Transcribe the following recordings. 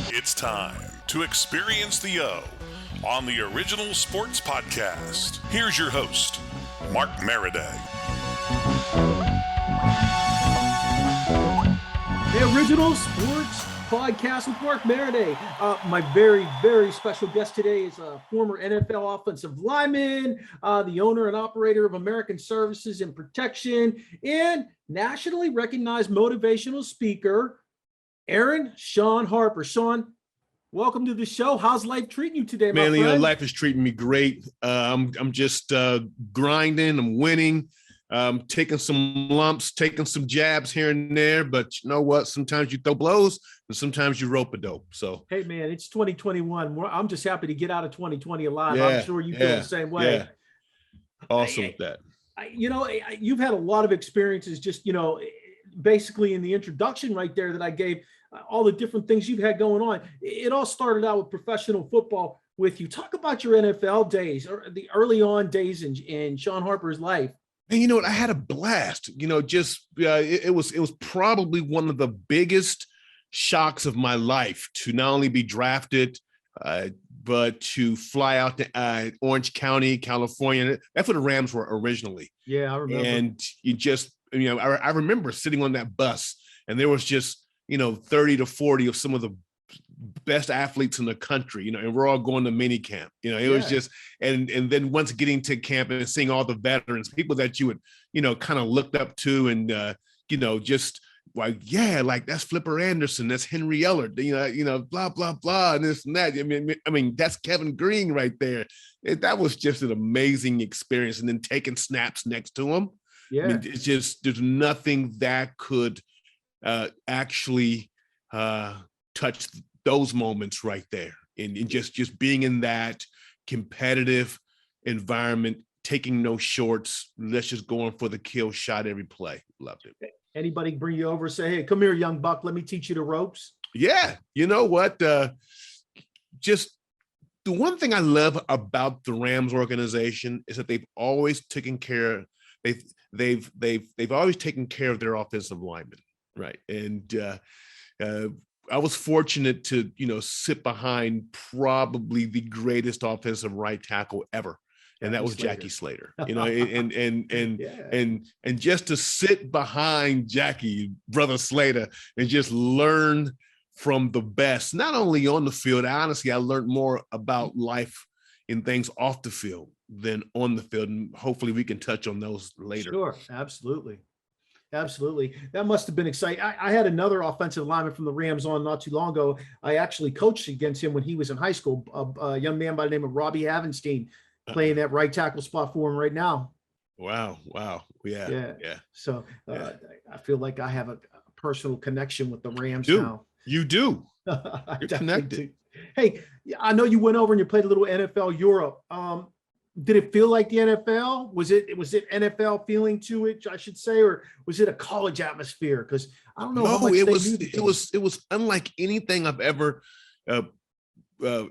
It's time to experience the O on the Original Sports Podcast. Here's your host, Mark Maraday. The Original Sports Podcast with Mark Maraday. My very, very special guest today is a former NFL offensive lineman, the owner and operator of American Services and Protection, and nationally recognized motivational speaker, Shawn Harper. Shawn, welcome to the show. How's life treating you today, my friend? Life is treating me great. I'm just grinding. I'm winning. Taking some lumps, taking some jabs here and there. But you know what? Sometimes you throw blows and sometimes you rope a dope. So, hey, man, it's 2021. I'm just happy to get out of 2020 alive. I'm sure you feel the same way. Yeah. Awesome with that. You've had a lot of experiences just, basically in the introduction right there that I gave, all the different things you've had going on. It all started out with professional football with you. Talk about your NFL days or the early on days in Shawn Harper's life. And you know what? I had a blast. It was probably one of the biggest shocks of my life to not only be drafted, but to fly out to Orange County, California. That's where the Rams were originally. Yeah, I remember. And I remember sitting on that bus, and there was just 30 to 40 of some of the best athletes in the country, and we're all going to mini camp. It was just, and then once getting to camp and seeing all the veterans, people that you would, kind of looked up to, and just like, like that's Flipper Anderson, that's Henry Ellard, blah blah blah, and this and that. I mean, that's Kevin Green right there. That was just an amazing experience, and then taking snaps next to him. Yeah, I mean, it's just there's nothing that could actually touch those moments right there, and just being in that competitive environment, taking no shorts, let's just go on for the kill shot every play. Loved it. Anybody bring you over and say, hey, come here, young buck, let me teach you the ropes? Yeah. You know what? Just the one thing I love about the Rams organization is that they've always taken care of, they've always taken care of their offensive linemen. Right. And I was fortunate to, sit behind probably the greatest offensive right tackle ever. And that was Jackie Slater, and just to sit behind Jackie, brother Slater, and just learn from the best, not only on the field. Honestly, I learned more about life and things off the field than on the field. And hopefully we can touch on those later. Sure. Absolutely. Absolutely. That must have been exciting. I had another offensive lineman from the Rams on not too long ago. I actually coached against him when he was in high school, a young man by the name of Robbie Havenstein, playing that right tackle spot for him right now. Wow. Yeah. So I feel like I have a personal connection with the Rams now. You do. You're connected. Hey, I know you went over and you played a little NFL Europe. Did it feel like the NFL? Was it NFL feeling to it, I should say, or was it a college atmosphere? Because I don't know. No, it was unlike anything I've ever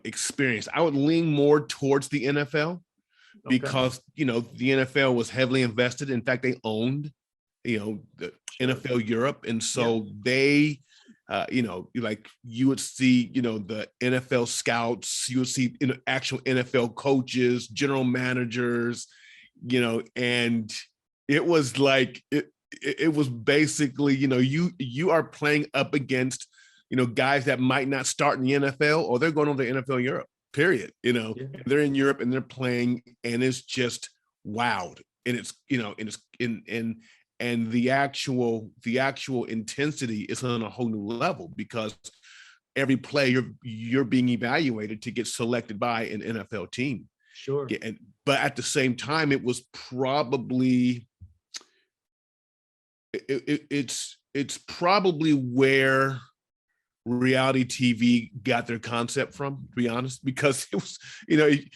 experienced. I would lean more towards the NFL because the NFL was heavily invested. In fact, they owned the NFL Europe, and so they. Like you would see, the NFL scouts, you would see actual NFL coaches, general managers, and it was like, it was basically, you are playing up against, guys that might not start in the NFL or they're going over to NFL Europe, period. They're in Europe and they're playing, and it's just wowed. And it's, and the actual intensity is on a whole new level because every play you're being evaluated to get selected by an NFL team. Sure. But at the same time, it was probably it's probably where reality TV got their concept from, to be honest, because it was,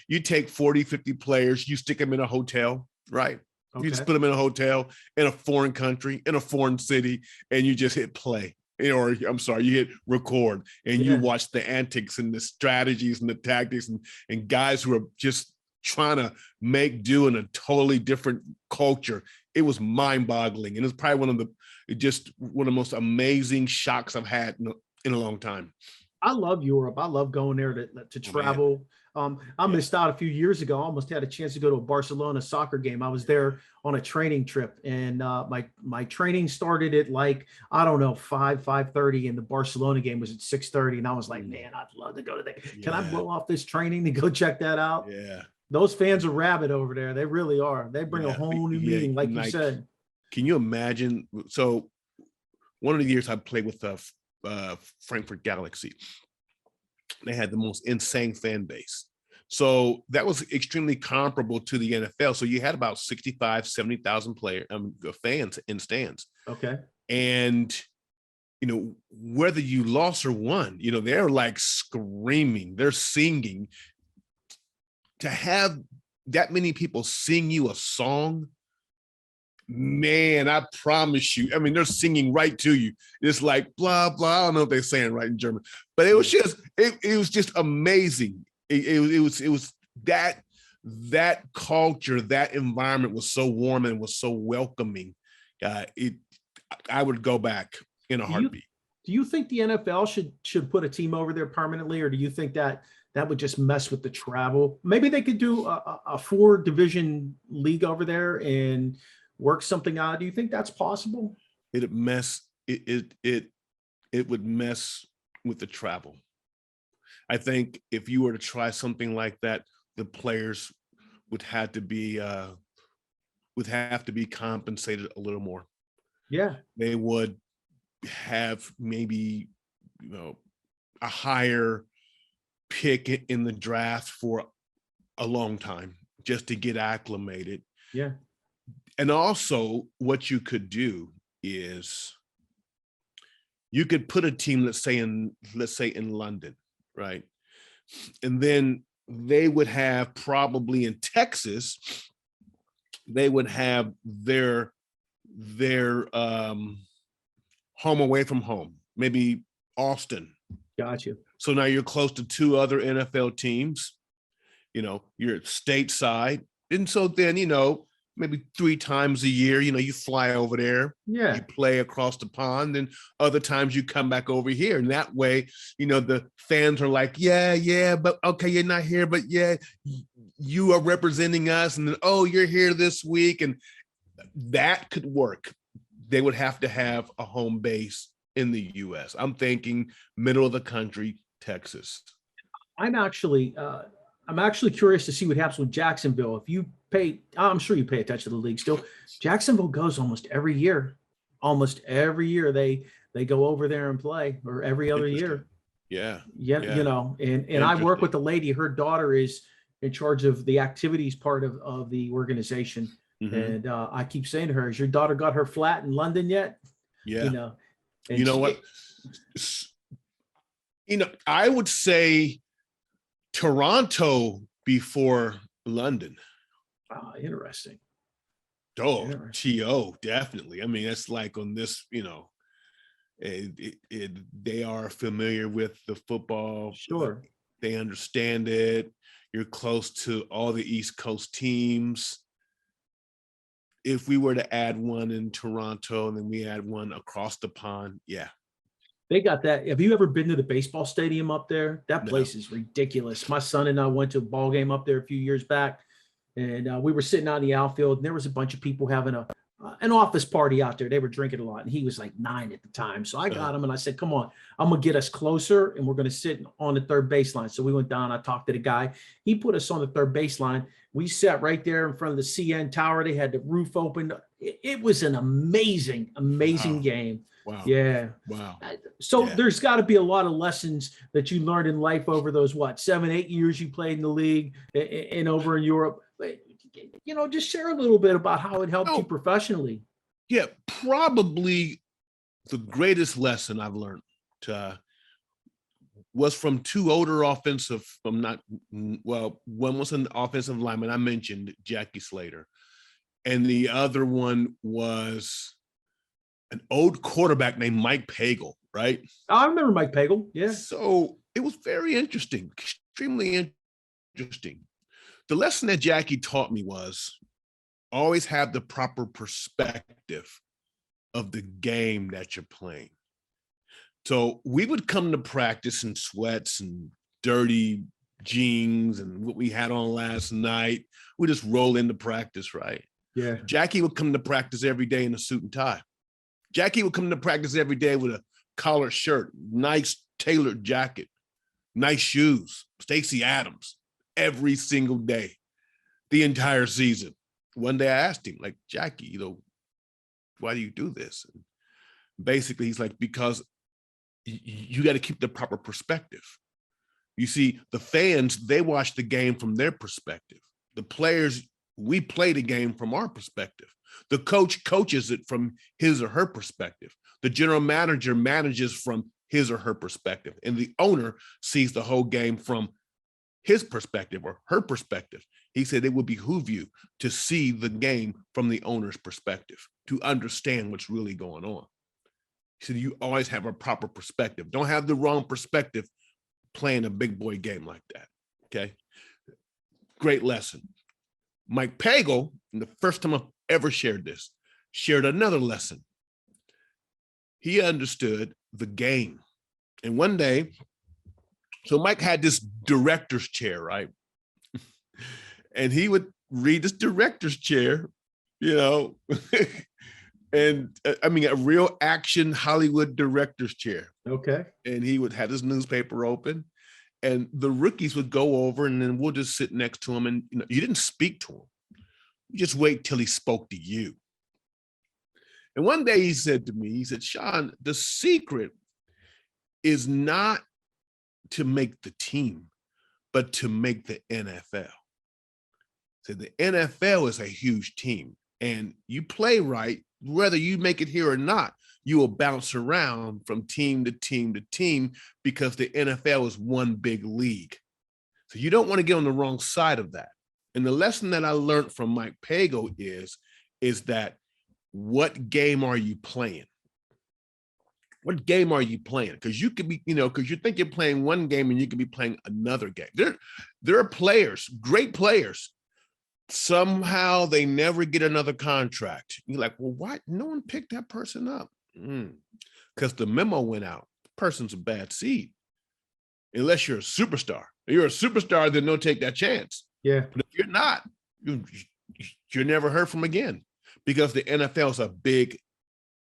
you take 40, 50 players, you stick them in a hotel, right? Okay. You just put them in a hotel in a foreign country, in a foreign city, and you just hit play. You hit record, and you watch the antics and the strategies and the tactics and guys who are just trying to make do in a totally different culture. it was mind-boggling, and it's probably one of the most amazing shocks I've had in a long time. I love Europe. I love going there to travel. I missed out a few years ago. I almost had a chance to go to a Barcelona soccer game. I was there on a training trip, and my training started at like, I don't know, 5:30, and the Barcelona game was at 6:30. And I was like, man, I'd love to go to that. Can I blow off this training to go check that out? Yeah. Those fans are rabid over there. They really are. They bring a whole new meaning, like you said. Can you imagine? So one of the years I played with Frankfurt Galaxy, they had the most insane fan base. So that was extremely comparable to the NFL. So you had about 65, 70,000 fans in stands. Okay. And, whether you lost or won, they're like screaming, they're singing. To have that many people sing you a song, man, I promise you. I mean, they're singing right to you. It's like blah blah. I don't know if they're saying right in German, but it was just amazing. It was that culture, that environment was so warm and was so welcoming. I would go back in a heartbeat. Do you think the NFL should put a team over there permanently, or do you think that would just mess with the travel? Maybe they could do a 4-division league over there and work something out. Do you think that's possible? It would mess with the travel. I think if you were to try something like that, the players would have to be compensated a little more. Yeah. They would have maybe, a higher pick in the draft for a long time just to get acclimated. Yeah. And also what you could do is you could put a team, let's say in London, right? And then they would have, probably in Texas, they would have their home away from home, maybe Austin. Gotcha. So now you're close to 2 other NFL teams, you're stateside. And so then, maybe 3 times a year, you fly over there, yeah, you play across the pond, and other times you come back over here. And that way, the fans are like, yeah, but okay, you're not here, but yeah, you are representing us. And then, oh, you're here this week. And that could work. They would have to have a home base in the US. I'm thinking middle of the country, Texas. I'm actually curious to see what happens with Jacksonville. If you I'm sure you pay attention to the league still. Jacksonville goes almost every year. Almost every year they go over there and play, or every other year. Yeah. And I work with a lady. Her daughter is in charge of the activities part of the organization. Mm-hmm. And I keep saying to her, has your daughter got her flat in London yet? Yeah. I would say Toronto before London. Interesting. TO, definitely. I mean, it's like on this, they are familiar with the football. Sure. They understand it. You're close to all the East Coast teams. If we were to add one in Toronto and then we add one across the pond, yeah. They got that. Have you ever been to the baseball stadium up there? That place is ridiculous. My son and I went to a ball game up there a few years back, and we were sitting out in the outfield, and there was a bunch of people having an office party out there. They were drinking a lot, and he was like 9 at the time. So I got him, and I said, come on, I'm going to get us closer, and we're going to sit on the third baseline. So we went down. I talked to the guy. He put us on the third baseline. We sat right there in front of the CN Tower. They had the roof open. It was an amazing game. Wow. Yeah. Wow. So there's got to be a lot of lessons that you learned in life over those, 7-8 years you played in the league and over in Europe. Just share a little bit about how it helped you professionally. Yeah, probably the greatest lesson I've learned was from 2 older offensive. One was an offensive lineman. I mentioned Jackie Slater, and the other one was an old quarterback named Mike Pagel, right? I remember Mike Pagel. Yeah. So it was very interesting, extremely interesting. The lesson that Jackie taught me was always have the proper perspective of the game that you're playing. So we would come to practice in sweats and dirty jeans and what we had on last night. We just roll into practice, right? Yeah. Jackie would come to practice every day in a suit and tie. Jackie would come to practice every day with a collared shirt, nice tailored jacket, nice shoes, Stacey Adams, every single day, the entire season. One day I asked him, like, Jackie, why do you do this? And basically, he's like, because you got to keep the proper perspective. You see, the fans, they watch the game from their perspective. The players, we play the game from our perspective. The coach coaches it from his or her perspective. The general manager manages from his or her perspective. And the owner sees the whole game from his perspective or her perspective. He said it would behoove you to see the game from the owner's perspective, to understand what's really going on. He said you always have a proper perspective. Don't have the wrong perspective playing a big boy game like that, okay? Great lesson. Mike Pagel, the first time I've ever shared this, shared another lesson. He understood the game. And one day, so Mike had this director's chair, right? And he would read this director's chair, and I mean, a real action Hollywood director's chair. Okay. And he would have his newspaper open, and the rookies would go over, and then we'll just sit next to him. And you didn't speak to him. You just wait till he spoke to you. And one day he said to me, he said, Shawn, the secret is not to make the team, but to make the NFL. So the NFL is a huge team, and you play right, whether you make it here or not, you will bounce around from team to team to team because the NFL is one big league. So you don't want to get on the wrong side of that. And the lesson that I learned from Mike Pagel is that what game are you playing? What game are you playing? Because you could be, because you think you're playing one game and you could be playing another game. There are players, great players. Somehow they never get another contract. You're like, well, why? No one picked that person up. Because the memo went out. The person's a bad seed. Unless you're a superstar. If you're a superstar, then don't take that chance. Yeah. But if you're not, you're never heard from again. Because the NFL is a big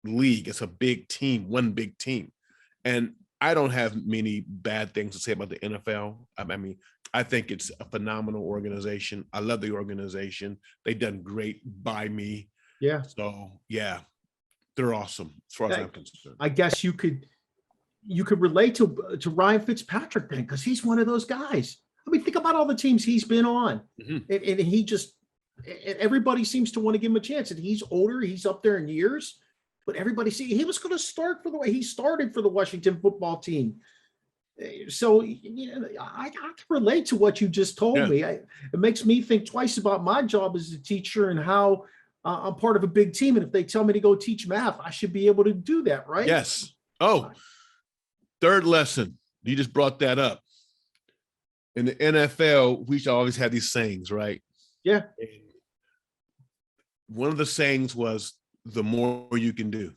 league. It's a big team, one big team. And I don't have many bad things to say about the NFL. I mean, I think it's a phenomenal organization. I love the organization. They've done great by me. Yeah. So yeah, they're awesome as far as I'm concerned. I guess you could relate to Ryan Fitzpatrick then, because he's one of those guys. I mean, think about all the teams he's been on, and he just, everybody seems to want to give him a chance. And he's older, he's up there in years, but everybody he was going to start for he started for the Washington football team. So I can relate to what you just told me. It makes me think twice about my job as a teacher and how I'm part of a big team. And if they tell me to go teach math, I should be able to do that, right? Yes. Oh, third lesson. You just brought that up. In the NFL, we should always have these sayings, right? Yeah. And one of the sayings was, the more you can do,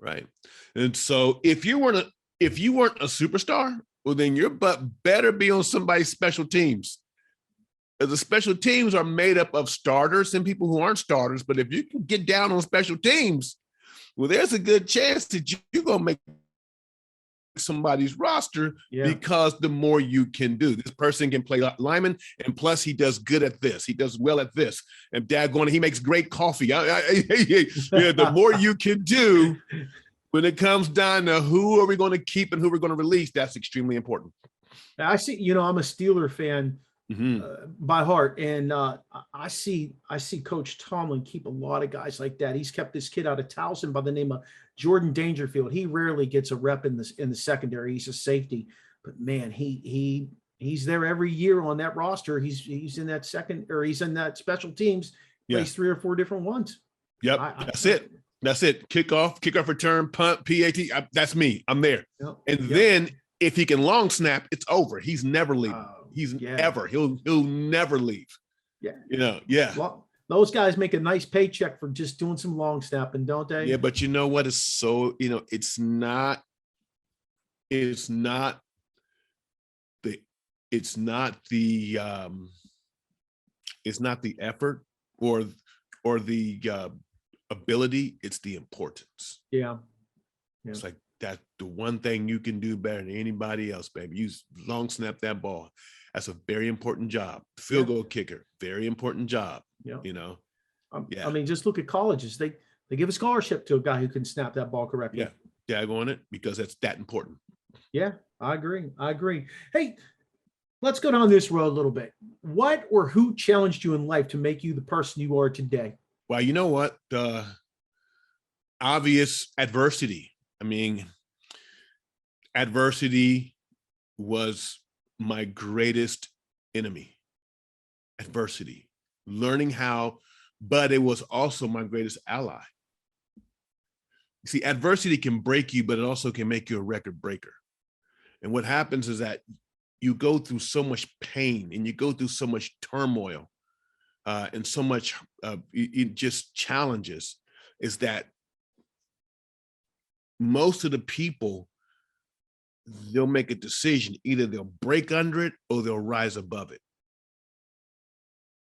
right? And so if you weren't a superstar, well, then your butt better be on somebody's special teams. The special teams are made up of starters and people who aren't starters. But if you can get down on special teams, well, there's a good chance that you're going to make somebody's roster because the more you can do. This person can play lineman, and plus he does good at this. He does well at this. And daggone, he makes great coffee. The more you can do, when it comes down to who are we going to keep and who we're going to release, that's extremely important. I see, I'm a Steeler fan by heart, and I see Coach Tomlin keep a lot of guys like that. He's kept this kid out of Towson by the name of Jordan Dangerfield. He rarely gets a rep in the secondary. He's a safety, but man, he's there every year on that roster. He's in that he's in that special teams. Plays 3 or 4 different ones. Yep, That's it. Kickoff return, punt, PAT. That's me. I'm there. Then if he can long snap, it's over. He's never leaving. He'll never leave. Yeah. Those guys make a nice paycheck for just doing some long snapping, don't they? Yeah, but you know what is so, it's not the it's not the effort or the ability, it's the importance. Yeah. It's like that the one thing you can do better than anybody else, baby. You long snap that ball. That's a very important job. Field goal kicker, very important job. Yeah. Yeah. I mean, just look at colleges. They give a scholarship to a guy who can snap that ball correctly. Yeah. Tag on it because that's that important. Yeah, I agree. Hey, let's go down this road a little bit. What or who challenged you in life to make you the person you are today? Well, you know what? Obvious adversity. I mean, adversity was my greatest enemy. Adversity. Learning how, but it was also my greatest ally. You see, adversity can break you, but it also can make you a record breaker. And what happens is that you go through so much pain and you go through so much turmoil and so much just challenges, is that most of the people, they'll make a decision. Either they'll break under it or they'll rise above it.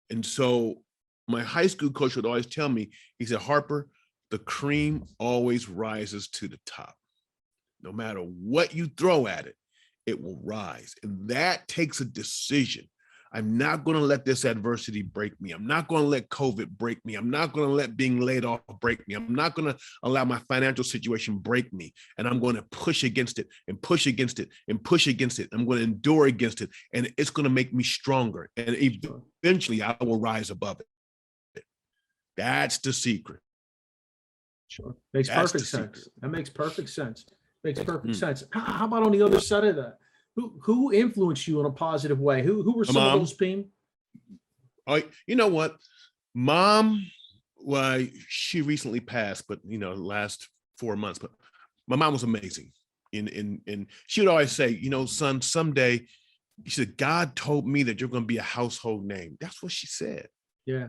And so my high school coach would always tell me, he said, Harper, the cream always rises to the top. No matter what you throw at it, it will rise. And that takes a decision. I'm not going to let this adversity break me. I'm not going to let COVID break me. I'm not going to let being laid off break me. I'm not going to allow my financial situation break me. And I'm going to push against it and push against it and push against it. I'm going to endure against it. And it's going to make me stronger. And eventually I will rise above it. That's the secret. Sure. Makes perfect sense. That makes perfect sense. Makes perfect sense. How about on the other side of that? Who influenced you in a positive way? Who were some of those people? Oh, you know what? Mom, well, she recently passed, but last 4 months. But my mom was amazing. And she would always say, son, someday, she said, God told me that you're going to be a household name. That's what she said. Yeah.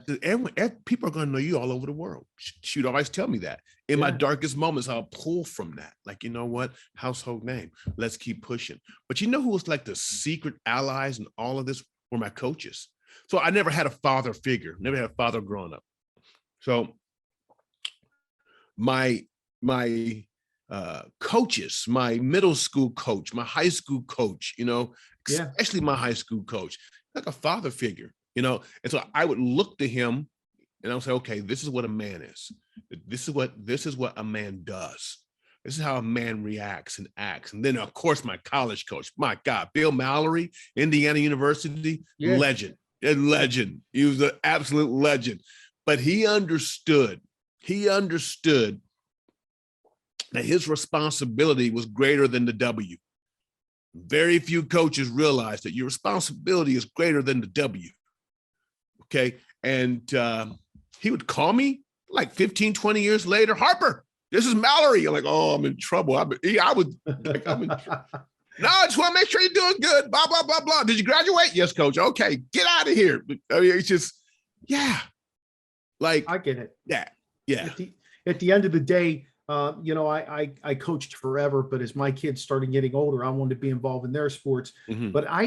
People are going to know you all over the world. She'd always tell me that. In my darkest moments, I'll pull from that. Like, you know what? Household name. Let's keep pushing. But you know who was like the secret allies in all of this were my coaches. So I never had a father figure, never had a father growing up. So my coaches, my middle school coach, my high school coach, especially my high school coach, like a father figure. And so I would look to him and I would say, okay, this is what a man is. This is what a man does. This is how a man reacts and acts. And then of course, my college coach, my God, Bill Mallory, Indiana University, legend. He was an absolute legend, but he understood that his responsibility was greater than the W. Very few coaches realize that your responsibility is greater than the W. Okay. And he would call me like 15, 20 years later, Harper, this is Mallory. You're like, oh, I'm in trouble. I'm in trouble. No, I just want to make sure you're doing good. Blah, blah, blah, blah. Did you graduate? Yes, coach. Okay. Get out of here. I mean, it's just, like, I get it. Yeah. At the end of the day, I coached forever, but as my kids started getting older, I wanted to be involved in their sports. Mm-hmm. But I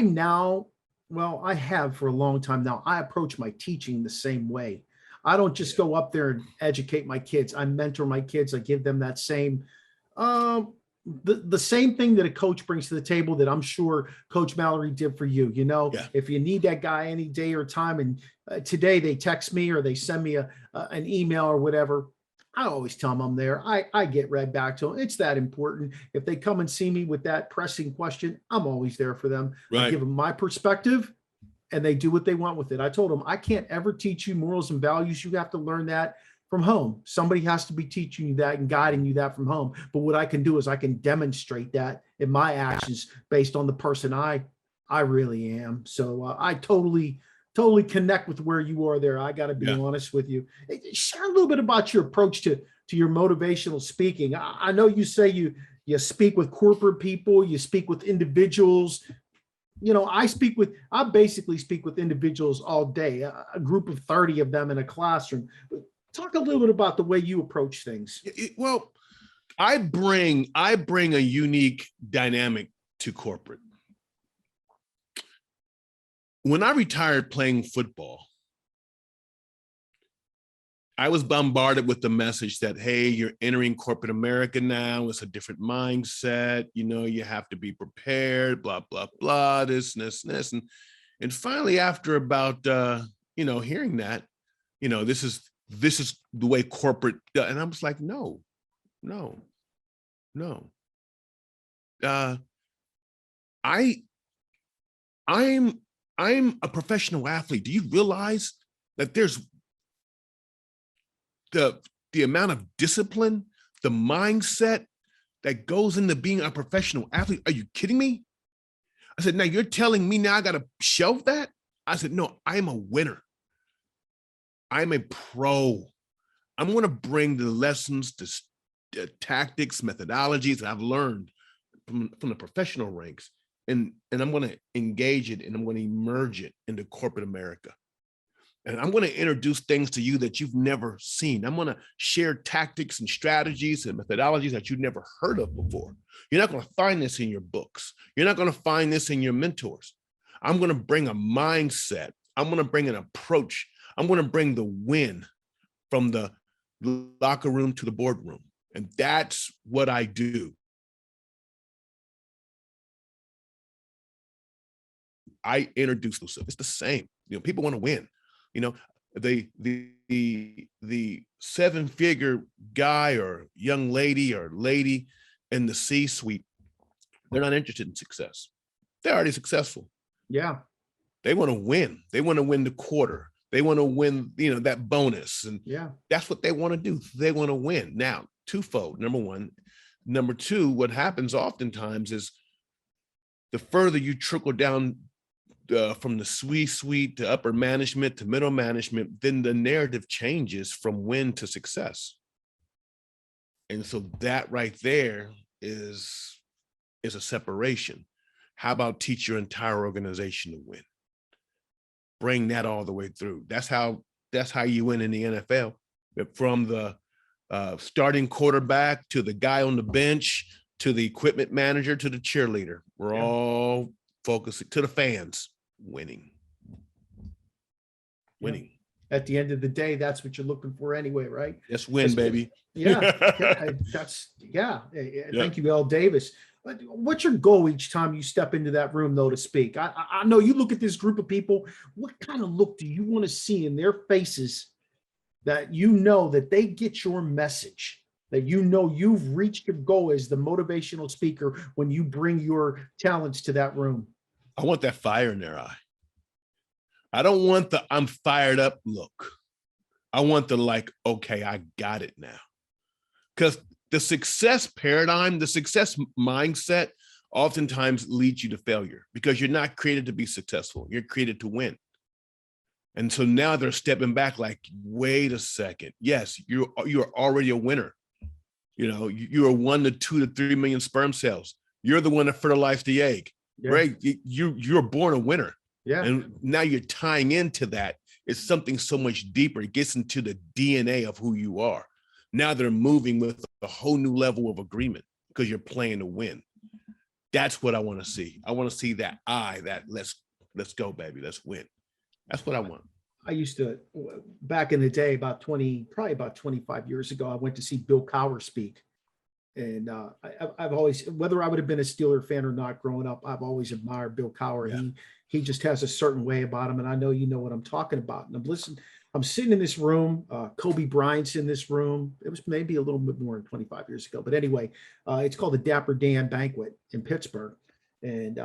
have for a long time now. I approach my teaching the same way. I don't just go up there and educate my kids. I mentor my kids. I give them that same, the same thing that a coach brings to the table that I'm sure Coach Mallory did for you. If you need that guy any day or time, and today they text me or they send me an email or whatever, I always tell them I'm there. I get right back to them. It's that important. If they come and see me with that pressing question, I'm always there for them. Right. I give them my perspective and they do what they want with it. I told them, I can't ever teach you morals and values. You have to learn that from home. Somebody has to be teaching you that and guiding you that from home. But what I can do is I can demonstrate that in my actions based on the person I really am. So I totally connect with where you are there. I got to be honest with you. Share a little bit about your approach to your motivational speaking. I know you say you speak with corporate people, you speak with individuals. I basically speak with individuals all day, a group of 30 of them in a classroom. Talk a little bit about the way you approach things. Well, I bring a unique dynamic to corporate. When I retired playing football, I was bombarded with the message that, hey, you're entering corporate America now. It's a different mindset. You have to be prepared, blah, blah, blah, this. And finally, after about, hearing that, this is the way corporate does. And I was like, no. I'm a professional athlete. Do you realize that there's the amount of discipline, the mindset that goes into being a professional athlete? Are you kidding me? I said, now you're telling me now I got to shelve that? I said, no, I'm a winner. I'm a pro. I'm going to bring the lessons, the tactics, methodologies that I've learned from the professional ranks, and I'm going to engage it, and I'm going to emerge it into corporate America. And I'm going to introduce things to you that you've never seen. I'm going to share tactics and strategies and methodologies that you've never heard of before. You're not going to find this in your books. You're not going to find this in your mentors. I'm going to bring a mindset. I'm going to bring an approach. I'm going to bring the win from the locker room to the boardroom. And that's what I do. I introduce themselves. It's the same. People want to win. The seven-figure guy or young lady or lady in the C-suite, they're not interested in success. They're already successful. Yeah. They want to win. They want to win the quarter. They want to win, that bonus. And that's what they want to do. They want to win. Now, twofold. Number one. Number two, what happens oftentimes is the further you trickle down from the C-suite to upper management to middle management, then the narrative changes from win to success. And so that right there is a separation. How about teach your entire organization to win? Bring that all the way through. That's how you win in the NFL. From the starting quarterback to the guy on the bench to the equipment manager to the cheerleader, we're all focusing to the fans. Winning. At the end of the day, that's what you're looking for anyway, right? Yes, win, baby. Thank you, L. Davis. What's your goal each time you step into that room, though, to speak? I know you look at this group of people. What kind of look do you want to see in their faces that that they get your message, that you've reached your goal as the motivational speaker when you bring your talents to that room? I want that fire in their eye. I don't want the I'm fired up look. I want the okay, I got it now. Because the success paradigm, the success mindset oftentimes leads you to failure because you're not created to be successful. You're created to win. And so now they're stepping back wait a second. Yes, you're already a winner. You are 1 to 2 to 3 million sperm cells. You're the one that fertilized the egg. Yeah. Right? You're born a winner. Yeah. And now you're tying into that. It's something so much deeper. It gets into the DNA of who you are. Now they're moving with a whole new level of agreement because you're playing to win. That's what I want to see. I want to see that let's go, baby. Let's win. That's what I want. I used to, back in the day, probably about 25 years ago, I went to see Bill Cowher speak. And I've always, whether I would have been a Steeler fan or not growing up, I've always admired Bill Cowher. Yeah. He just has a certain way about him. And I know you know what I'm talking about. And I'm sitting in this room. Kobe Bryant's in this room. It was maybe a little bit more than 25 years ago. But anyway, it's called the Dapper Dan Banquet in Pittsburgh. And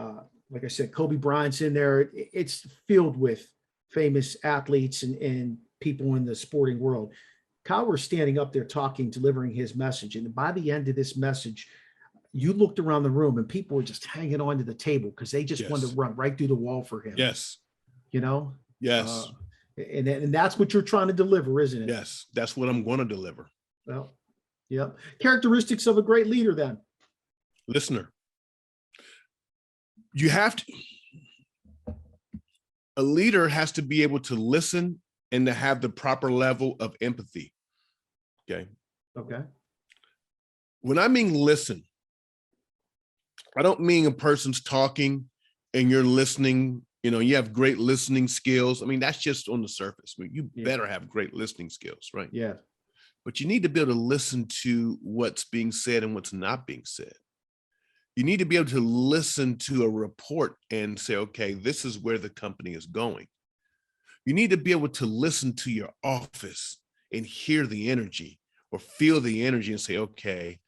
like I said, Kobe Bryant's in there. It's filled with famous athletes and people in the sporting world. Cowher's standing up there talking, delivering his message. And by the end of this message, you looked around the room and people were just hanging on to the table because they just wanted to run right through the wall for him. Yes. Yes. And that's what you're trying to deliver, isn't it? Yes. That's what I'm going to deliver. Well, yeah. Characteristics of a great leader then. Listener. You have to, A leader has to be able to listen and to have the proper level of empathy. Okay. Okay. When I mean listen, I don't mean a person's talking and you're listening, you have great listening skills. I mean, that's just on the surface. I mean, you better have great listening skills, right? Yeah. But you need to be able to listen to what's being said and what's not being said. You need to be able to listen to a report and say, okay, this is where the company is going. You need to be able to listen to your office and hear the energy or feel the energy and say, okay,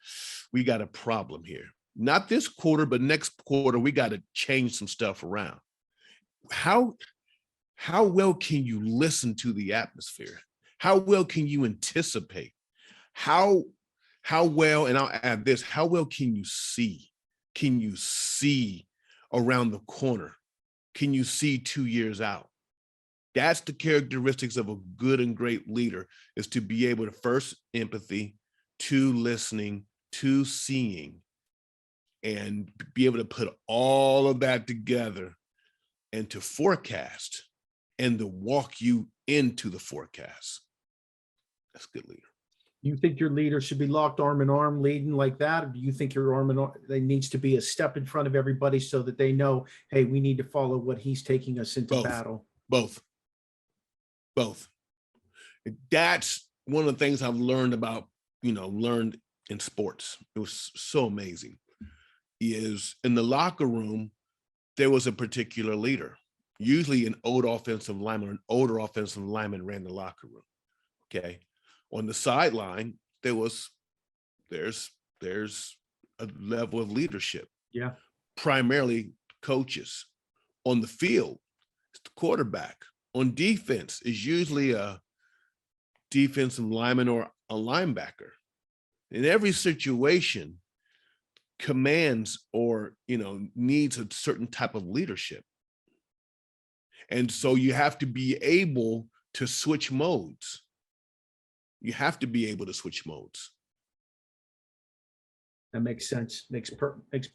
we got a problem here. Not this quarter, but next quarter, we got to change some stuff around. How well can you listen to the atmosphere? How well can you anticipate? How well, and I'll add this, how well can you see? Can you see around the corner? Can you see 2 years out? That's the characteristics of a good and great leader, is to be able to, first, empathy, 2, listening, 2, seeing, and be able to put all of that together and to forecast and to walk you into the forecast. That's a good leader. You think your leader should be locked arm in arm leading like that? Or do you think your arm in arm, there needs to be a step in front of everybody so that they know, hey, we need to follow what he's taking us into battle? Both. That's one of the things I've learned learned in sports. It was so amazing. Is in the locker room, there was a particular leader, usually an older offensive lineman ran the locker room. Okay. On the sideline, there's a level of leadership. Yeah. Primarily coaches. On the field, it's the quarterback. On defense is usually a defensive lineman or a linebacker. In every situation, commands or needs a certain type of leadership. And so you have to be able to switch modes. That makes sense. Makes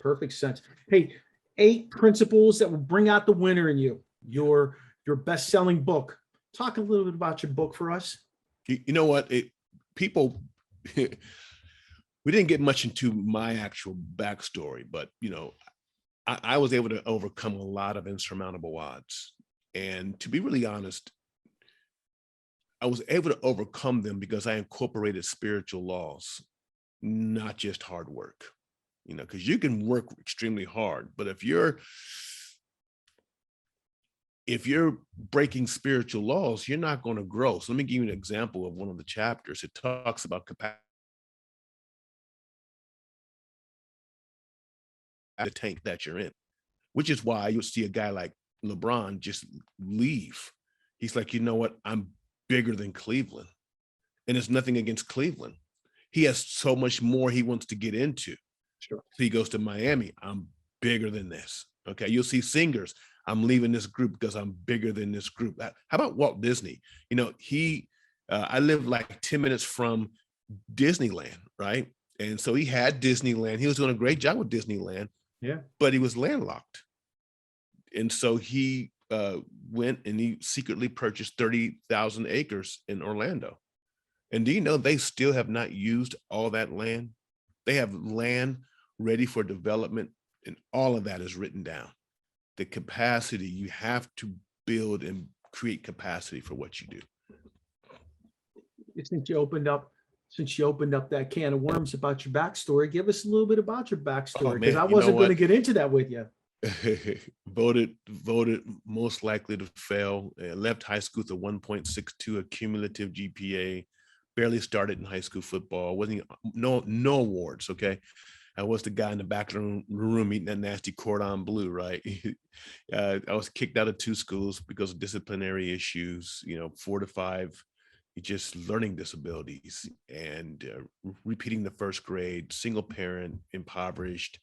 perfect sense. Hey, 8 principles that will bring out the winner in you. Your best-selling book. Talk a little bit about your book for us. You know what? People, we didn't get much into my actual backstory, but I was able to overcome a lot of insurmountable odds. And to be really honest, I was able to overcome them because I incorporated spiritual laws, not just hard work, because you can work extremely hard, but if you're breaking spiritual laws, you're not going to grow. So let me give you an example of one of the chapters. It talks about capacity. The tank that you're in, which is why you'll see a guy like LeBron just leave. He's like, you know what? I'm bigger than Cleveland. And it's nothing against Cleveland. He has so much more he wants to get into. Sure. So he goes to Miami. I'm bigger than this. Okay. You'll see singers. I'm leaving this group because I'm bigger than this group. How about Walt Disney? I live like 10 minutes from Disneyland, right? And so he had Disneyland. He was doing a great job with Disneyland. Yeah. But he was landlocked. And so he went and he secretly purchased 30,000 acres in Orlando. And do you know they still have not used all that land? They have land ready for development, and all of that is written down. The capacity, you have to build and create capacity for what you do. Since you opened up that can of worms about your backstory, give us a little bit about your backstory, because I wasn't going to get into that with you. Voted most likely to fail. Left high school with a 1.62 cumulative GPA. Barely started in high school football. No awards. Okay, I was the guy in the back of the room eating that nasty cordon bleu. Right. I was kicked out of 2 schools because of disciplinary issues. 4 to 5. Just learning disabilities and repeating the first grade, single parent, impoverished.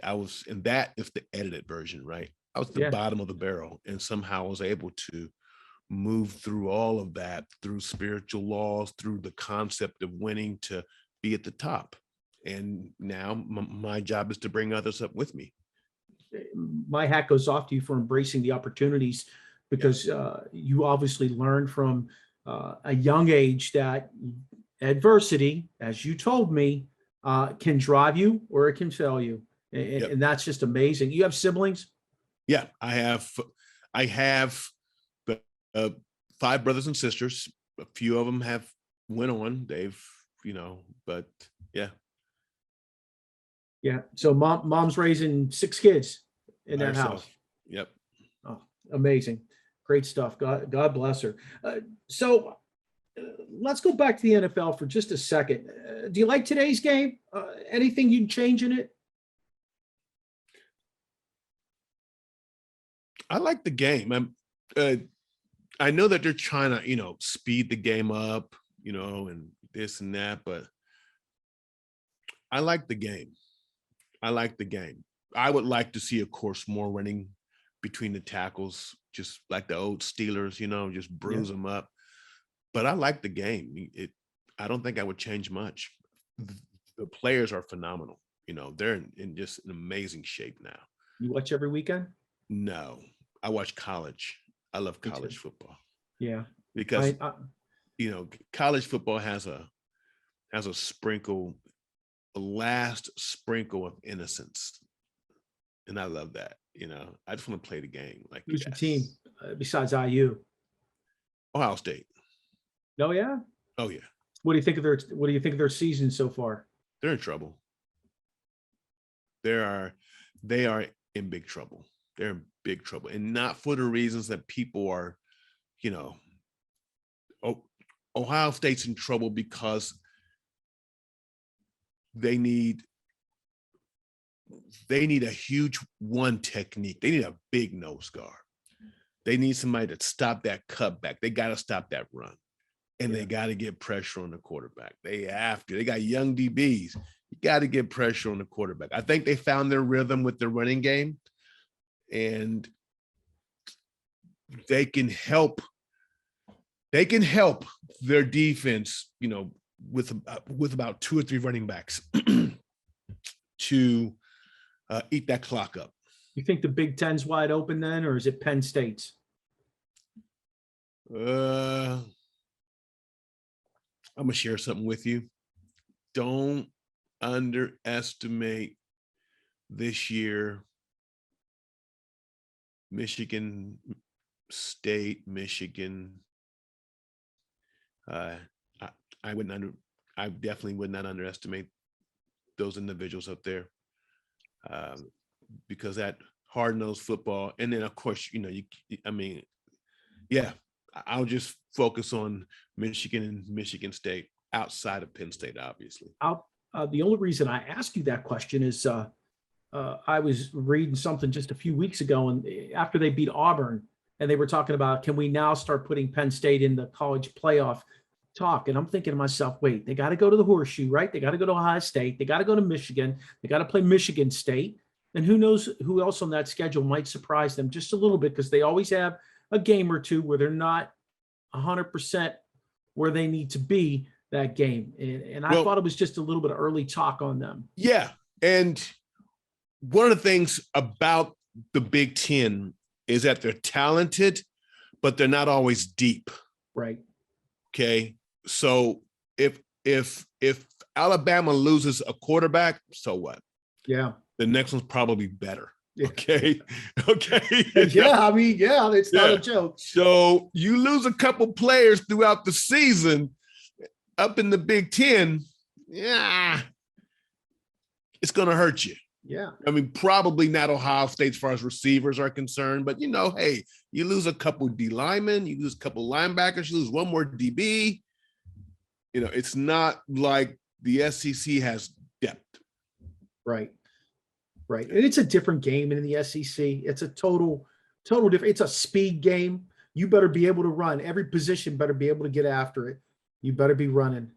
I was, and that is the edited version, right? I was the bottom of the barrel, and somehow I was able to move through all of that, through spiritual laws, through the concept of winning, to be at the top. And now my job is to bring others up with me. my hat goes off to you for embracing the opportunities, because you obviously learned from a young age that adversity, as you told me, can drive you or it can fail you. And that's just amazing. You have siblings? Yeah, I have 5 brothers and sisters. A few of them have went on. They've, but yeah. Yeah. So mom's raising 6 kids in that house. Yep. Oh, amazing. Great stuff. God bless her. So let's go back to the NFL for just a second. Do you like today's game? Anything you'd change in it? I like the game. I know that they're trying to, speed the game up, and this and that, but I like the game. I would like to see, of course, more running between the tackles, just like the old Steelers, just bruise them up. But I like the game. I don't think I would change much. The players are phenomenal. They're in just an amazing shape now. You watch every weekend? No, I watch college. I love college football. Yeah, because college football has a sprinkle, a last sprinkle of innocence, and I love that. I just want to play the game. Like, who's your team besides IU? Ohio State. Oh yeah. Oh yeah. What do you think of their season so far? They're in trouble. They are in big trouble. They're in big trouble, and not for the reasons that people are. Ohio State's in trouble because they need a huge one technique. They need a big nose guard. They need somebody to stop that cutback. They got to stop that run. And they got to get pressure on the quarterback. They got young DBs. You got to get pressure on the quarterback. I think they found their rhythm with the running game, and they can help their defense, with about 2 or 3 running backs to eat that clock up. You think the Big Ten's wide open then, or is it Penn State's? I'm gonna share something with you. Don't underestimate this year Michigan State, Michigan. I definitely would not underestimate those individuals up there, because that hard-nosed football. And then, of course, I'll just focus on Michigan and Michigan State outside of Penn State, obviously. The only reason I ask you that question is I was reading something just a few weeks ago, and after they beat Auburn, and they were talking about, can we now start putting Penn State in the college playoff talk? And I'm thinking to myself, wait, they got to go to the horseshoe, right? They got to go to Ohio State. They got to go to Michigan. They got to play Michigan State. And who knows who else on that schedule might surprise them just a little bit, because they always have a game or two where they're not 100% where they need to be that game. And I thought it was just a little bit of early talk on them. Yeah. And one of the things about the Big Ten is that they're talented, but they're not always deep. Right. Okay. So if Alabama loses a quarterback, so what? Yeah. The next one's probably better. Yeah. Okay. Yeah. It's not a joke. So you lose a couple players throughout the season up in the Big Ten. Yeah. It's going to hurt you. Yeah. I mean, probably not Ohio State as far as receivers are concerned, but hey, you lose a couple D linemen, you lose a couple linebackers, you lose one more DB. It's not like the SEC has depth. Right. And it's a different game in the SEC. It's a total different. It's a speed game. You better be able to run. Every position better be able to get after it. You better be running.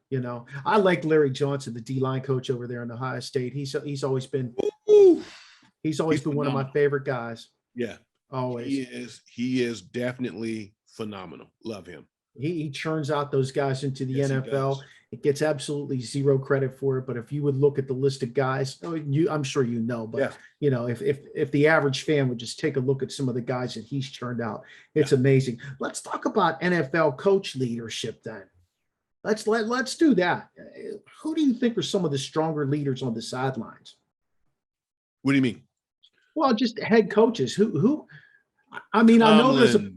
I like Larry Johnson, the D-line coach over there in Ohio State. He's always been one of my favorite guys. Yeah, always. He is definitely phenomenal. Love him. He churns out those guys into the NFL. It gets absolutely zero credit for it. But if you would look at the list of guys, I'm sure you know, but if the average fan would just take a look at some of the guys that he's turned out, it's amazing. Let's talk about NFL coach leadership then. Let's do that. Who do you think are some of the stronger leaders on the sidelines? What do you mean? Well, just head coaches. Who? I mean, Tomlin, I know there's a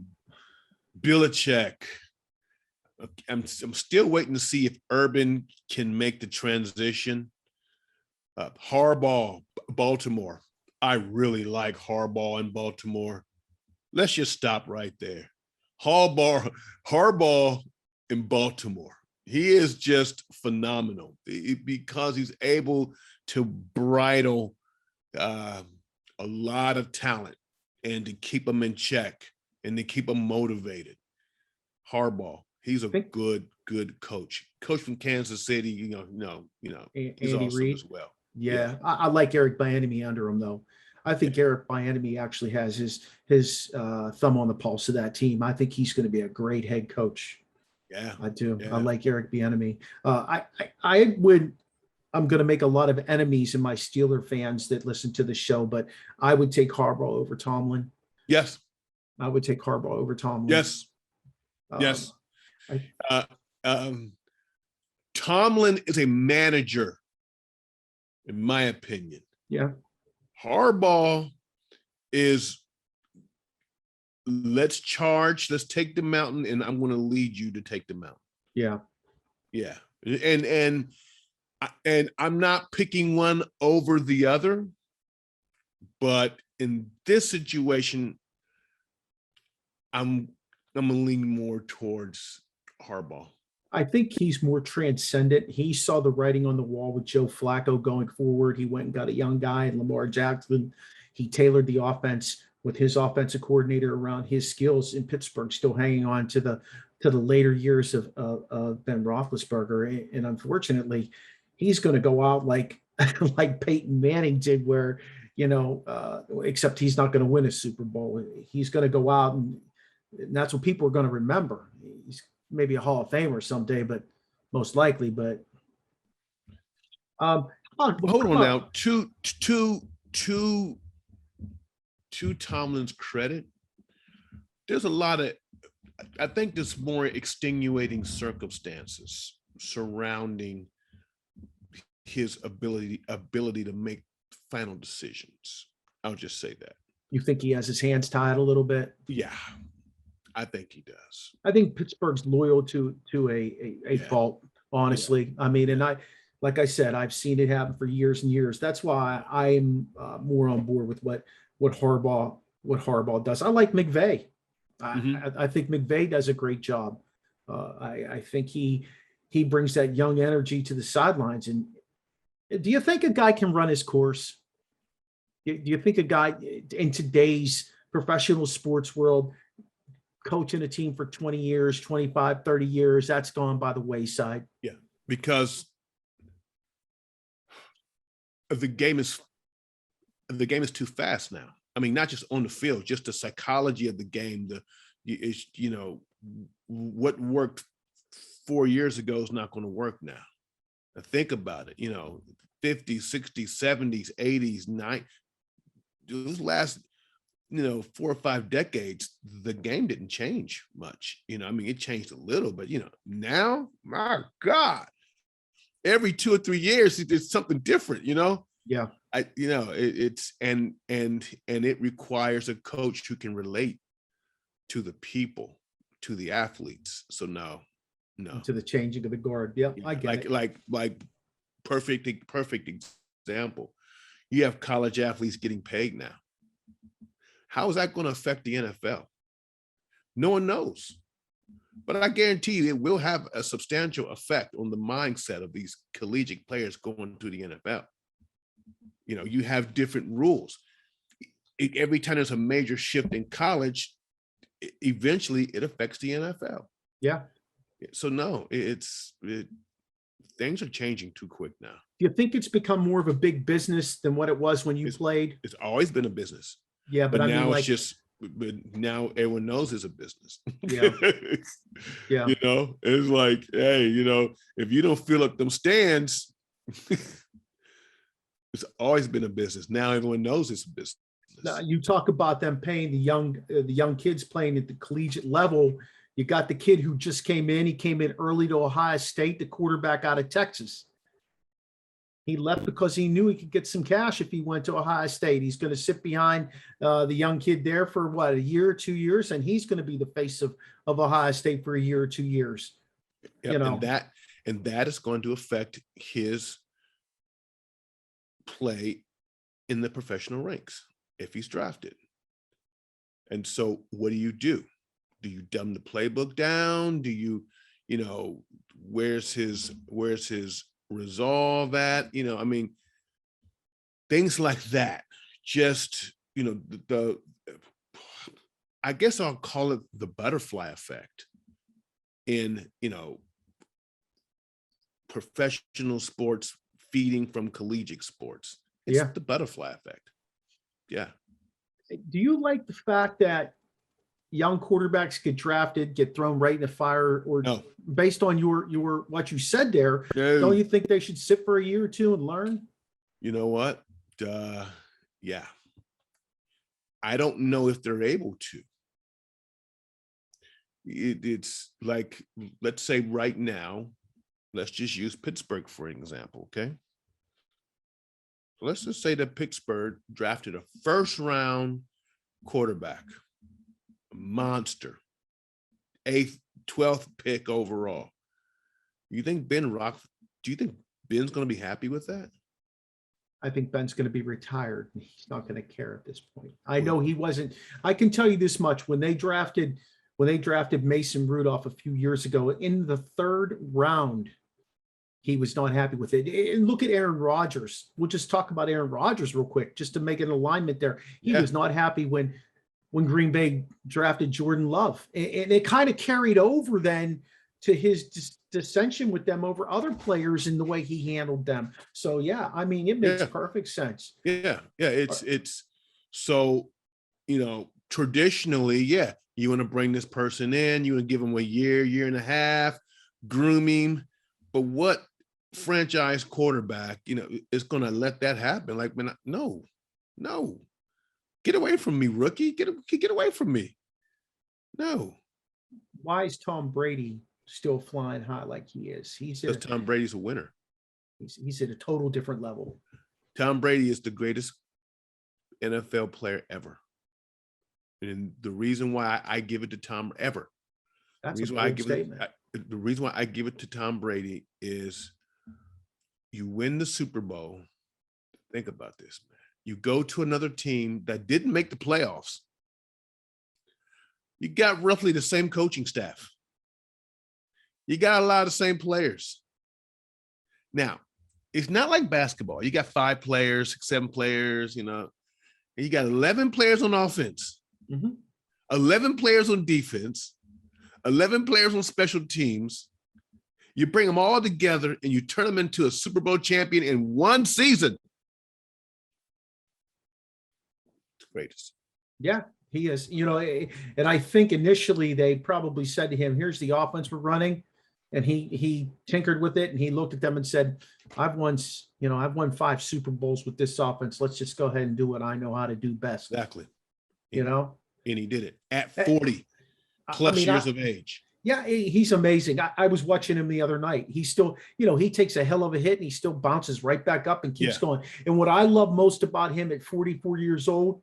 Belichick. I'm still waiting to see if Urban can make the transition. Harbaugh, Baltimore. I really like Harbaugh in Baltimore. Let's just stop right there. Harbaugh in Baltimore. He is just phenomenal because he's able to bridle a lot of talent and to keep them in check and to keep them motivated. Harbaugh, he's a good coach. Coach from Kansas City, he's Andy awesome Reid as well. Yeah. I like Eric Bieniemy under him though. I think Eric Bieniemy actually has his thumb on the pulse of that team. I think he's going to be a great head coach. Yeah, I do. Yeah. I like Eric Bieniemy. I'm going to make a lot of enemies in my Steeler fans that listen to the show, but I would take Harbaugh over Tomlin. Yes. I would take Harbaugh over Tomlin. Yes. Yes. Tomlin is a manager, in my opinion. Yeah. Harbaugh is, let's charge, let's take the mountain, and I'm going to lead you to take the mountain. Yeah. Yeah. And I'm not picking one over the other, but in this situation, I'm going to lean more towards Harbaugh. I think he's more transcendent. He saw the writing on the wall with Joe Flacco going forward. He went and got a young guy in Lamar Jackson. He tailored the offense with his offensive coordinator around his skills in Pittsburgh, still hanging on to the later years of Ben Roethlisberger. And unfortunately, he's going to go out like Peyton Manning did, where, except he's not going to win a Super Bowl. He's going to go out and that's what people are going to remember. He's maybe a Hall of Famer someday, but most likely. But hold on now. To Tomlin's credit, there's a lot of, I think there's more extenuating circumstances surrounding his ability to make final decisions. I'll just say that. You think he has his hands tied a little bit? Yeah, I think he does. I think Pittsburgh's loyal to a fault, honestly. Yeah. I mean, and like I said, I've seen it happen for years and years. That's why I'm more on board with what Harbaugh does. I like McVay. I think McVay does a great job. I think he brings that young energy to the sidelines. And do you think a guy can run his course? Do you think a guy in today's professional sports world, coaching a team for 20 years, 25, 30 years, that's gone by the wayside? Yeah, because the game is too fast now. I mean, not just on the field, just the psychology of the game. What worked 4 years ago is not going to work now. Now think about it. 50s, 60s, 70s, 80s, 90s. Those last 4 or 5 decades, the game didn't change much. It changed a little, but now, my God, every 2 or 3 years there's something different. Yeah. It's and it requires a coach who can relate to the people, to the athletes. So no. To the changing of the guard. Yep, I get it. Like perfect example. You have college athletes getting paid now. How is that going to affect the NFL? No one knows. But I guarantee you it will have a substantial effect on the mindset of these collegiate players going to the NFL. You have different rules. Every time there's a major shift in college, eventually it affects the NFL. Yeah. So no, things are changing too quick now. Do you think it's become more of a big business than what it was when you played? It's always been a business. Yeah, but I now mean, it's just but now everyone knows it's a business. Yeah. Yeah. You know, it's like, hey, you know, if you don't fill up them stands, it's always been a business. Now everyone knows it's a business. Now, you talk about them paying the young kids playing at the collegiate level. You got the kid who just came in. He came in early to Ohio State, the quarterback out of Texas. He left because he knew he could get some cash if he went to Ohio State. He's going to sit behind the young kid there for what, a year or 2 years, and he's going to be the face of Ohio State for a year or 2 years. Yep, you know, and that is going to affect his play in the professional ranks if he's drafted. And so, what do? Do you dumb the playbook down? Do you, you know, where's his resolve at? You know, I mean, things like that. Just, you know, the I guess I'll call it the butterfly effect in, you know, professional sports feeding from collegiate sports. It's the butterfly effect. Yeah. Do you like the fact that young quarterbacks get drafted, get thrown right in the fire, or No. based on your what you said there, No. don't you think they should sit for a year or two and learn? You know what? Yeah. I don't know if they're able to. It's like, let's say right now, let's just use Pittsburgh for an example, okay? So let's just say that Pittsburgh drafted a first-round quarterback, a monster, 12th pick overall. Do you think Ben's going to be happy with that? I think Ben's going to be retired. He's not going to care at this point. I know he wasn't. I can tell you this much: when they drafted Mason Rudolph a few years ago in the 3rd round, he was not happy with it. And look at Aaron Rodgers. We'll just talk about Aaron Rodgers real quick, just to make an alignment there. He was not happy when Green Bay drafted Jordan Love, and it kind of carried over then to his dissension with them over other players in the way he handled them. So yeah, I mean, it makes perfect sense. Yeah. It's so, you know, traditionally, you want to bring this person in, you want to give him a year and a half, groom him. But what franchise quarterback, you know, is going to let that happen? Like, man, no, get away from me, rookie. Get away from me. No. Why is Tom Brady still flying high like he is? Because Tom Brady's a winner. He's at a total different level. Tom Brady is the greatest NFL player ever. And the reason why I give it to Tom ever. That's a bold statement. The reason why I give it to Tom Brady is you win the Super Bowl. Think about this, man. You go to another team that didn't make the playoffs. You got roughly the same coaching staff. You got a lot of the same players. Now, it's not like basketball. You got 5 players, 7 players, you know, and you got 11 players on offense, 11 players on defense, 11 players on special teams. You bring them all together and you turn them into a Super Bowl champion in one season. It's the greatest. Yeah, he is. You know, and I think initially they probably said to him, here's the offense we're running. And he tinkered with it and he looked at them and said, I've won 5 Super Bowls with this offense. Let's just go ahead and do what I know how to do best. Exactly. You know? And he did it at 40 plus years of age. Yeah, he's amazing. I was watching him the other night. He's still, you know, he takes a hell of a hit and he still bounces right back up and keeps going. And what I love most about him at 44 years old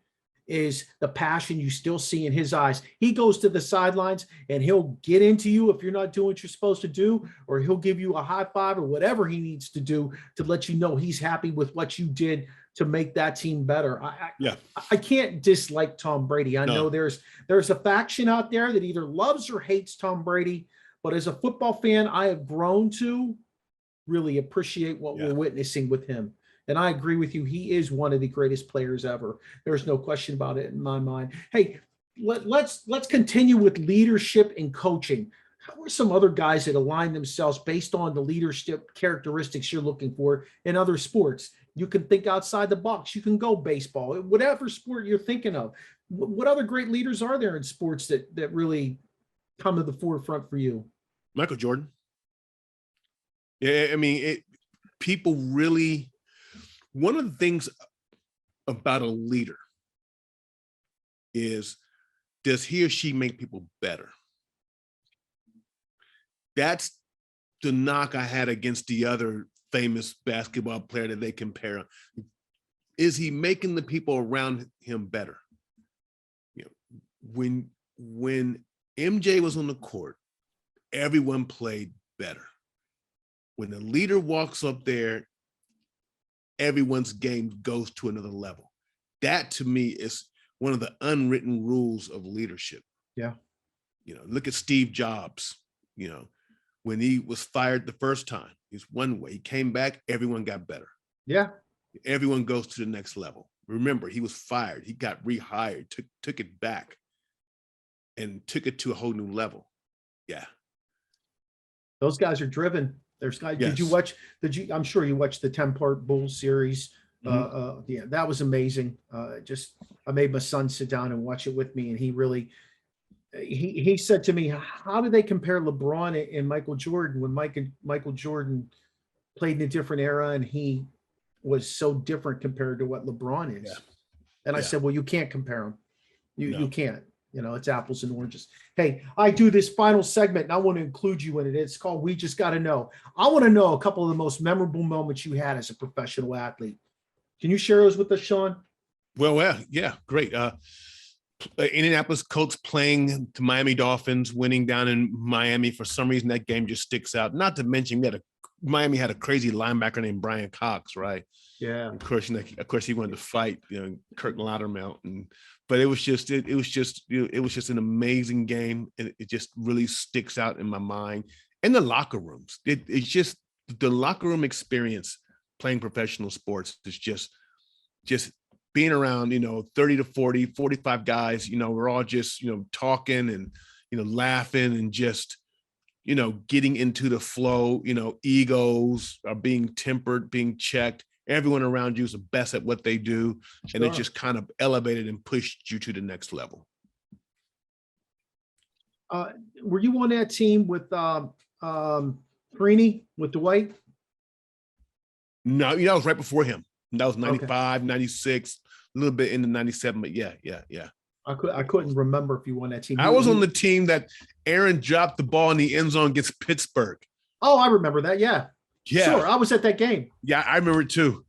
is the passion you still see in his eyes. He goes to the sidelines and he'll get into you if you're not doing what you're supposed to do, or he'll give you a high five or whatever he needs to do to let you know he's happy with what you did to make that team better. I can't dislike Tom Brady. I know there's a faction out there that either loves or hates Tom Brady, but as a football fan, I have grown to really appreciate what we're witnessing with him. And I agree with you. He is one of the greatest players ever. There's no question about it in my mind. Hey, let's continue with leadership and coaching. How are some other guys that align themselves based on the leadership characteristics you're looking for in other sports? You can think outside the box. You can go baseball, whatever sport you're thinking of. What other great leaders are there in sports that really come to the forefront for you? Michael Jordan. Yeah, I mean, people really, one of the things about a leader is, does he or she make people better? That's the knock I had against the other famous basketball player that they compare. Is he making the people around him better? You know, when MJ was on the court, everyone played better. When the leader walks up there, everyone's game goes to another level. That to me is one of the unwritten rules of leadership. Yeah. You know, look at Steve Jobs. You know, when he was fired the first time, he's one way. He came back, everyone got better. Yeah. Everyone goes to the next level. Remember, he was fired. He got rehired, took it back and took it to a whole new level. Yeah. Those guys are driven. There's guys. Yes. I'm sure you watched the 10-part Bulls series. Mm-hmm. Yeah, that was amazing. I made my son sit down and watch it with me, and he really, he said to me, how do they compare LeBron and Michael Jordan when Michael Jordan played in a different era and he was so different compared to what LeBron is? Yeah. And I Yeah. said, well, you can't compare them. No. You can't. You know, it's apples and oranges. Hey, I do this final segment and I want to include you in it. It's called We Just Got to Know. I want to know a couple of the most memorable moments you had as a professional athlete. Can you share those with us, Shawn? Well, yeah, great. Indianapolis Colts playing the Miami Dolphins, winning down in Miami. For some reason, that game just sticks out. Not to mention, Miami had a crazy linebacker named Brian Cox, right? Yeah. Of course, he wanted to fight, Kirk Loudermilk, but it was just an amazing game. It just really sticks out in my mind. And the locker rooms, it's just the locker room experience playing professional sports is just being around, 30 to 40, 45 guys, we're all just, talking and, laughing and just, getting into the flow, egos are being tempered, being checked. Everyone around you is the best at what they do. Sure. And it just kind of elevated and pushed you to the next level. Were you on that team with Freeney, with Dwight? No, that was right before him. That was 95, okay. 96, a little bit into 97, but yeah. I couldn't remember if you won that team. I was on the team that Aaron dropped the ball in the end zone against Pittsburgh. Oh, I remember that. Yeah. Yeah. Sure. I was at that game. Yeah, I remember it too.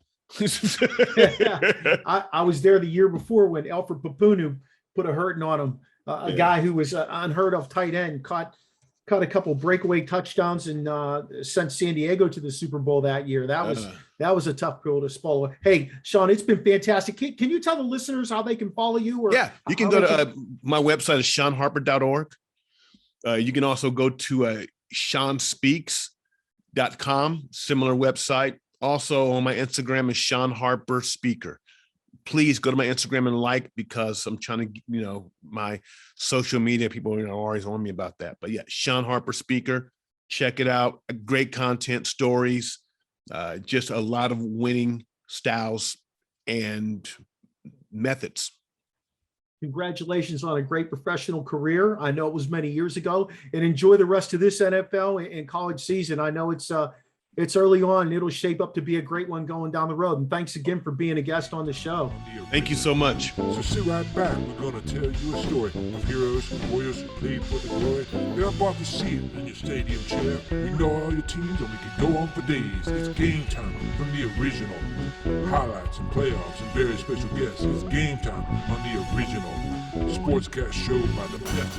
I was there the year before when Alfred Papunu put a hurting on him. A guy who was unheard of tight end, caught a couple breakaway touchdowns and sent San Diego to the Super Bowl that year. That was a tough pill to swallow. Hey, Shawn, it's been fantastic. Can you tell the listeners how they can follow you? Or you can go to my website is shawnharper.org. You can also go to ShawnSpeaks.com, similar website. Also on my Instagram is Shawn Harper Speaker. Please go to my Instagram and like, because I'm trying to, my social media people are always on me about that. But yeah, Shawn Harper Speaker, check it out. Great content, stories, just a lot of winning styles and methods. Congratulations on a great professional career. I know it was many years ago, and enjoy the rest of this NFL and college season. I know it's early on and it'll shape up to be a great one going down the road. And thanks again for being a guest on the show. Thank you so much. So sit right back. We're going to tell you a story of heroes and warriors who played for the glory. They're about to see it in your stadium chair. We know all your teams and we can go on for days. It's game time from the original. Highlights and playoffs and very special guests. It's game time on the original Sportscast show by the best.